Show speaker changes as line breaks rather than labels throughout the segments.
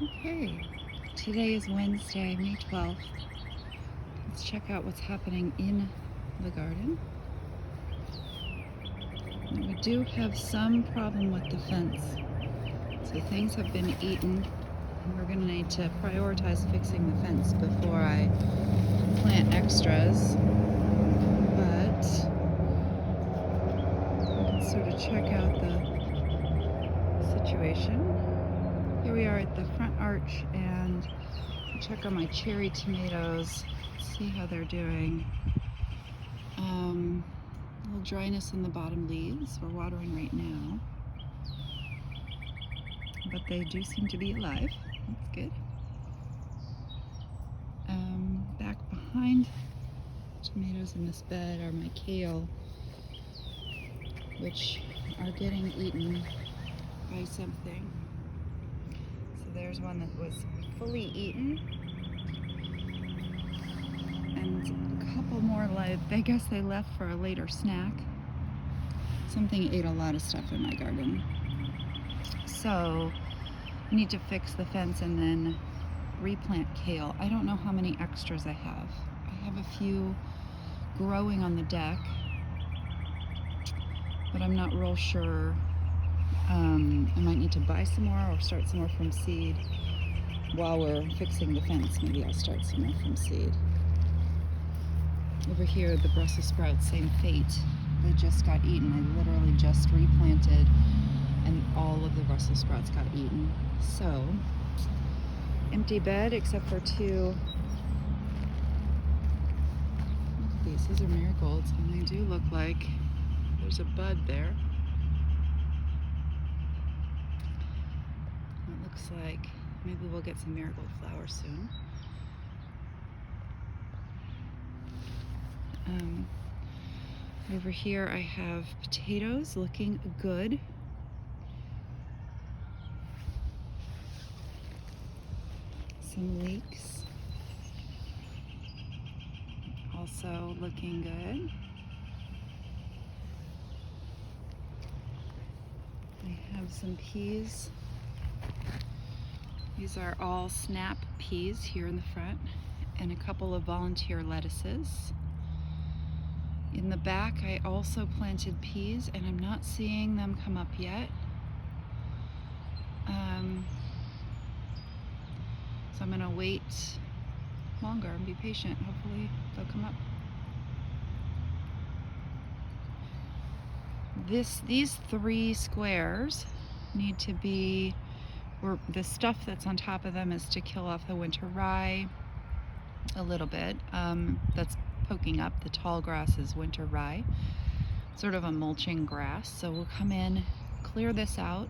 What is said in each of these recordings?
Okay, today is Wednesday, May 12th. Let's check out what's happening in the garden. Now, we do have some problem with the fence. So things have been eaten, and we're going to need to prioritize fixing the fence before I plant extras. But we can sort of check out the situation. Here we are at the front arch, and check on my cherry tomatoes, see how they're doing. A little dryness in the bottom leaves. We're watering right now, but they do seem to be alive. That's good. Back behind tomatoes in this bed are my kale, which are getting eaten by something. So there's one that was fully eaten, and a couple more I guess they left for a later snack. Something ate a lot of stuff in my garden. So I need to fix the fence and then replant kale. I don't know how many extras I have. I have a few growing on the deck, but I'm not real sure. I might need to buy some more or start some more from seed. While we're fixing the fence, maybe I'll start some more from seed. Over here, the Brussels sprouts, same fate. They just got eaten. I literally just replanted and all of the Brussels sprouts got eaten. So, empty bed except for two. Look at these. These are marigolds, and they do look like there's a bud there. It looks like maybe we'll get some marigold flowers soon. Over here I have potatoes looking good. Some leeks also looking good. I have some peas. These are all snap peas here in the front, and a couple of volunteer lettuces. In the back I also planted peas, and I'm not seeing them come up yet. So I'm gonna wait longer and be patient. Hopefully they'll come up. These three squares need to be, or the stuff that's on top of them is to kill off the winter rye a little bit. That's poking up. The tall grass is winter rye, sort of a mulching grass. So we'll come in, clear this out,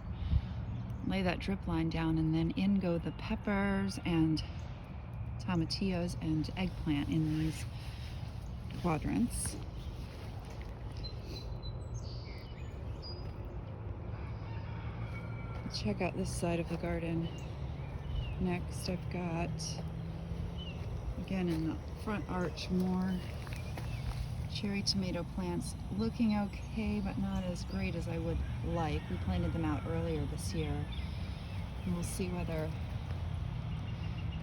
lay that drip line down, and then in go the peppers and tomatillos and eggplant in these quadrants. Let's check out this side of the garden. Next I've got, again in the front arch, more cherry tomato plants. Looking okay, but not as great as I would like. We planted them out earlier this year, and we'll see whether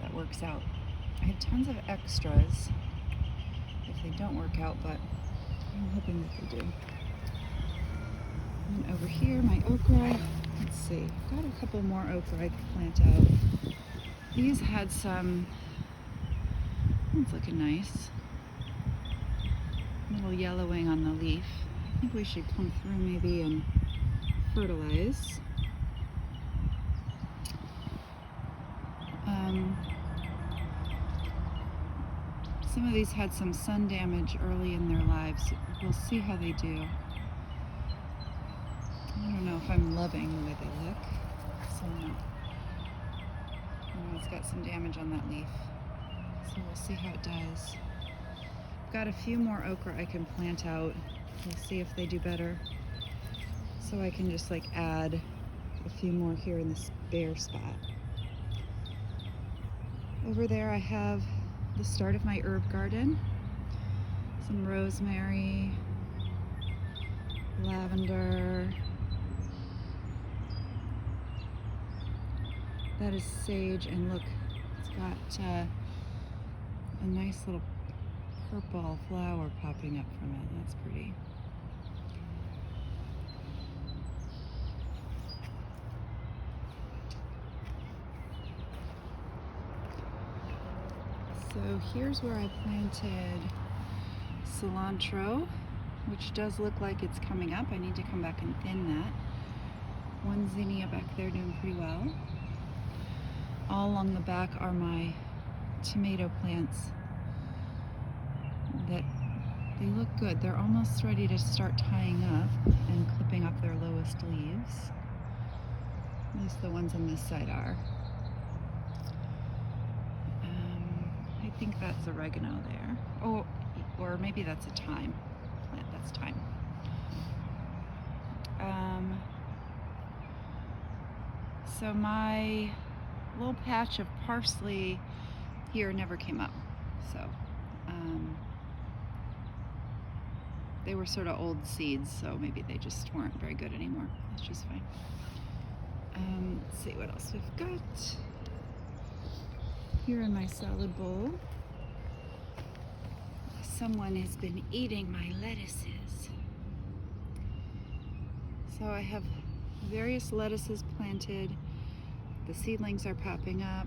that works out. I have tons of extras if they don't work out, but I'm hoping that they do. And over here, my okra. Let's see, I've got a couple more okra I could plant out. These had some, it's looking nice. A little yellowing on the leaf. I think we should come through maybe and fertilize. Some of these had some sun damage early in their lives. We'll see how they do. I don't know if I'm loving the way they look. So it's got some damage on that leaf. So we'll see how it does. I've got a few more okra I can plant out. We'll see if they do better. So I can just like add a few more here in this bare spot. Over there I have the start of my herb garden. Some rosemary, lavender. That is sage, and look, it's got a nice little purple flower popping up from it. That's pretty. So here's where I planted cilantro, which does look like it's coming up. I need to come back and thin that. One zinnia back there doing pretty well. All along the back are my tomato plants that they look good. They're almost ready to start tying up and clipping up their lowest leaves. At least the ones on this side are. I think that's oregano there. Oh, or maybe that's a thyme plant. That's thyme. So my little patch of parsley here never came up. So they were sort of old seeds, so maybe they just weren't very good anymore. That's just fine. Let's see what else we've got. Here in my salad bowl, someone has been eating my lettuces. So I have various lettuces planted. The seedlings are popping up,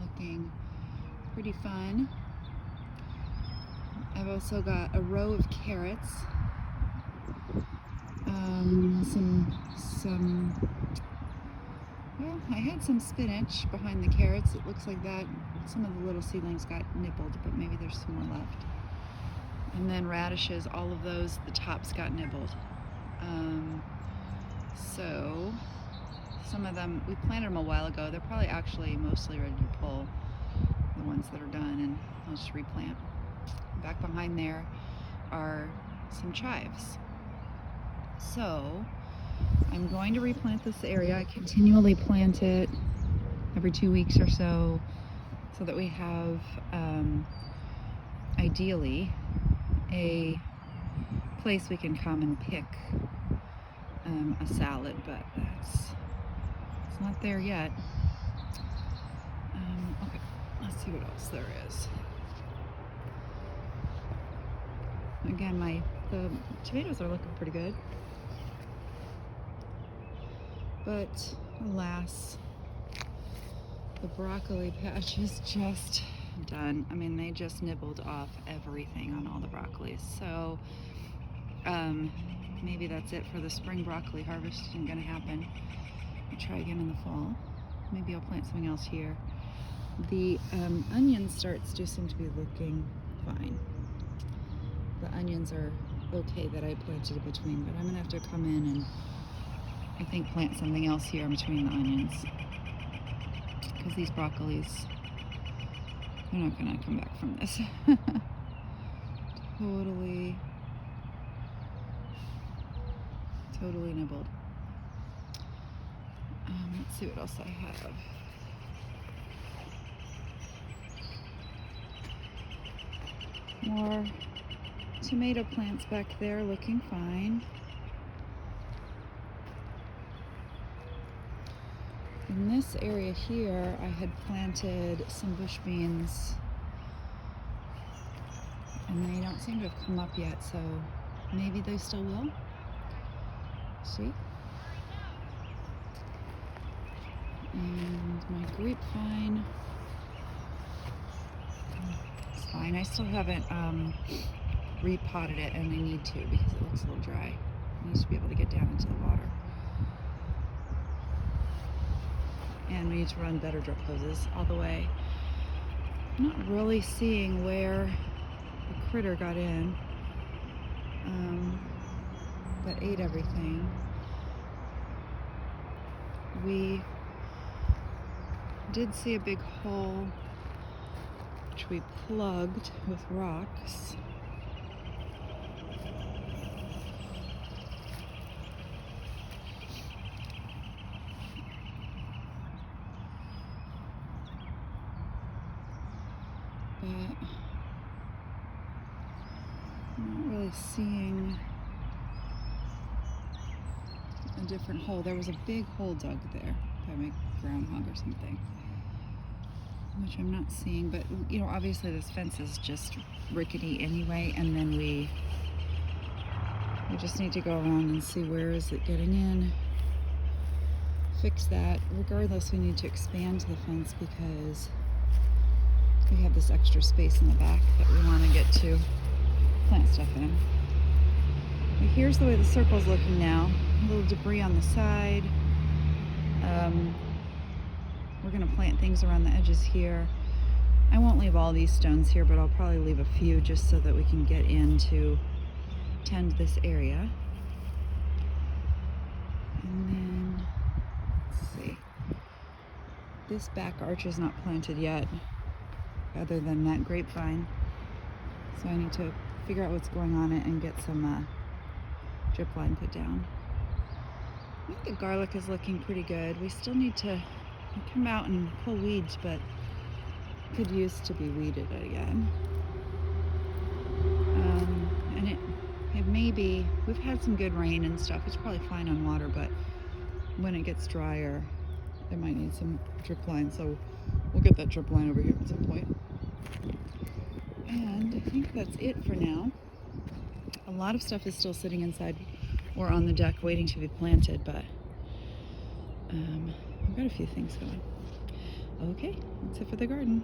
looking pretty fun. I've also got a row of carrots, well, I had some spinach behind the carrots. It looks like that some of the little seedlings got nibbled, but maybe there's some more left. And then radishes, all of those, the tops got nibbled. So some of them, we planted them a while ago. They're probably actually mostly ready to pull, the ones that are done, and I'll just replant. Back behind there are some chives. So I'm going to replant this area. I continually plant it every 2 weeks or so that we have, ideally, a place we can come and pick a salad, but it's not there yet. Okay, let's see what else there is. Again, the tomatoes are looking pretty good, but alas, the broccoli patch is just done. I mean, they just nibbled off everything on all the broccolis. So maybe that's it for the spring broccoli harvest. Isn't gonna happen. I'll try again in the fall. Maybe I'll plant something else here. The onion starts do seem to be looking fine. The onions are okay that I planted in between, but I'm gonna have to come in and I think plant something else here in between the onions, because these broccolis, they're not gonna come back from this. Totally nibbled. Let's see what else I have. More tomato plants back there looking fine. In this area here, I had planted some bush beans, and they don't seem to have come up yet, so maybe they still will. See? And my grapevine, it's fine. I still haven't repotted it, and I need to because it looks a little dry. It needs to be able to get down into the water. And we need to run better drip hoses all the way. I'm not really seeing where the critter got in that ate everything. We did see a big hole which we plugged with rocks. But I'm not really seeing a different hole. There was a big hole dug there, by my groundhog or something, which I'm not seeing. But you know, obviously this fence is just rickety anyway, and then we just need to go around and see where is it getting in, fix that. Regardless, we need to expand the fence because we have this extra space in the back that we want to get to plant stuff in. But here's the way the circle's looking now. A little debris on the side. We're going to plant things around the edges here. I won't leave all these stones here, but I'll probably leave a few just so that we can get in to tend this area. And then, let's see. This back arch is not planted yet, other than that grapevine. So I need to figure out what's going on it and get some drip line put down. I think the garlic is looking pretty good. We still need to come out and pull weeds, but could use to be weeded again. And it may be, we've had some good rain and stuff. It's probably fine on water, but when it gets drier, it might need some drip line. So we'll get that drip line over here at some point. And I think that's it for now. A lot of stuff is still sitting inside or on the deck waiting to be planted, but I've got a few things going. Okay, that's it for the garden.